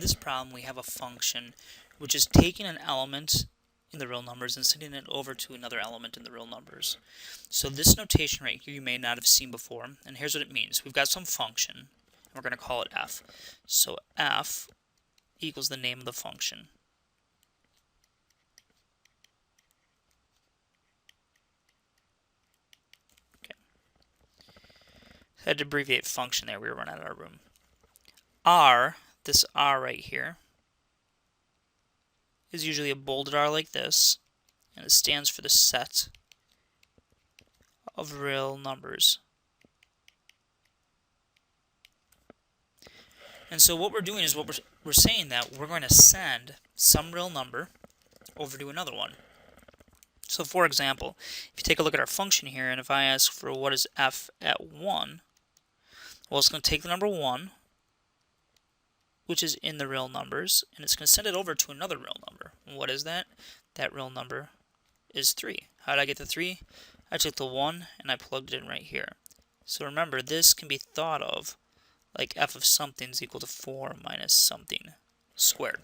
this problem we have a function which is taking an element in the real numbers and sending it over to another element in the real numbers. So this notation right here you may not have seen before, and here's what it means. We've got some function, and we're going to call it f. So f equals the name of the function. Okay. I had to abbreviate function there. We were running out of room. R, this R right here, is usually a bolded R like this, and it stands for the set of real numbers. And so what we're doing is we're saying that we're going to send some real number over to another one. So for example, if you take a look at our function here, and if I ask for what is f at 1, well, it's going to take the number 1, which is in the real numbers, and it's going to send it over to another real number. And what is that? That real number is 3. How did I get the 3? I took the 1 and I plugged it in right here. So remember, this can be thought of like f of something is equal to 4 minus something squared.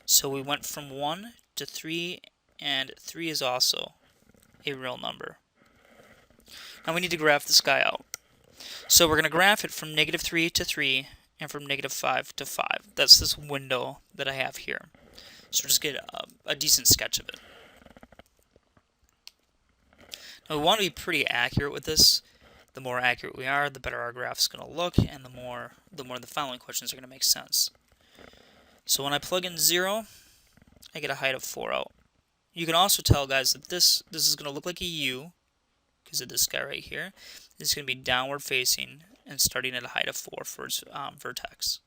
So we went from 1 to 3, and 3 is also a real number. Now we need to graph this guy out. So we're going to graph it from -3 to 3 and from -5 to 5. That's this window that I have here. So just get a decent sketch of it. Now we want to be pretty accurate with this. The more accurate we are, the better our graph is going to look, and the more the following questions are going to make sense. So when I plug in 0, I get a height of 4 out. You can also tell, guys, that this is going to look like a U because of this guy right here. It's going to be downward facing and starting at a height of 4 for its vertex.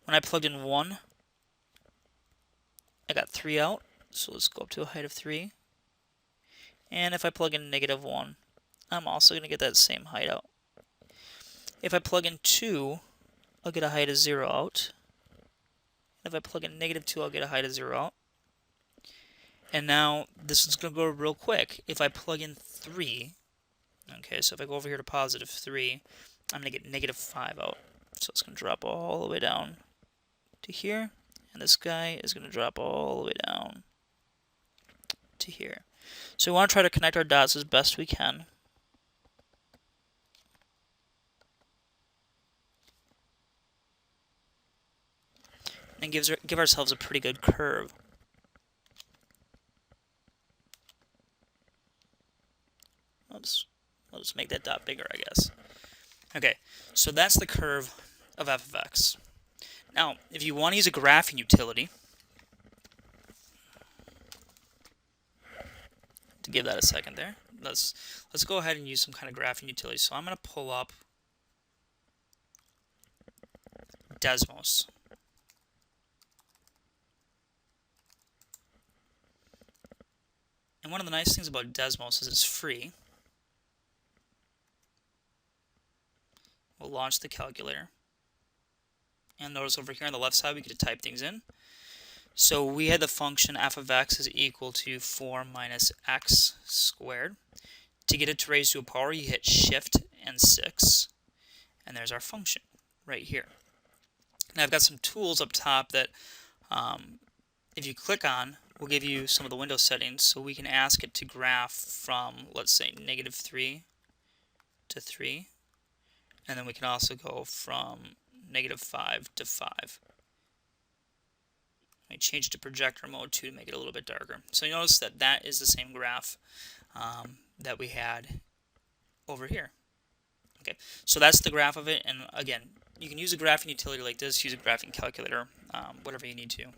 When I plugged in 1, I got 3 out, so let's go up to a height of 3. And if I plug in -1, I'm also going to get that same height out. If I plug in 2, I'll get a height of 0 out. If I plug in -2, I'll get a height of 0 out. And now this is going to go real quick. If I plug in 3, okay, so if I go over here to +3, I'm going to get -5 out. So it's going to drop all the way down to here. And this guy is going to drop all the way down to here. So we want to try to connect our dots as best we can. And give ourselves a pretty good curve. I'll just make that dot bigger, I guess. Okay, so that's the curve of f of x. Now, if you want to use a graphing utility, to give that a second there, let's go ahead and use some kind of graphing utility. So I'm going to pull up Desmos. And one of the nice things about Desmos is it's free. We'll launch the calculator. And notice over here on the left side we get to type things in. So we had the function f of x is equal to 4 minus x squared. To get it to raise to a power, you hit Shift and 6. And there's our function right here. Now I've got some tools up top that if you click on, will give you some of the window settings, so we can ask it to graph from, let's say, -3 to 3. And then we can also go from -5 to 5. I change it to projector mode too to make it a little bit darker. So you notice that that is the same graph that we had over here. Okay, so that's the graph of it, and again, you can use a graphing utility like this, use a graphing calculator, whatever you need to.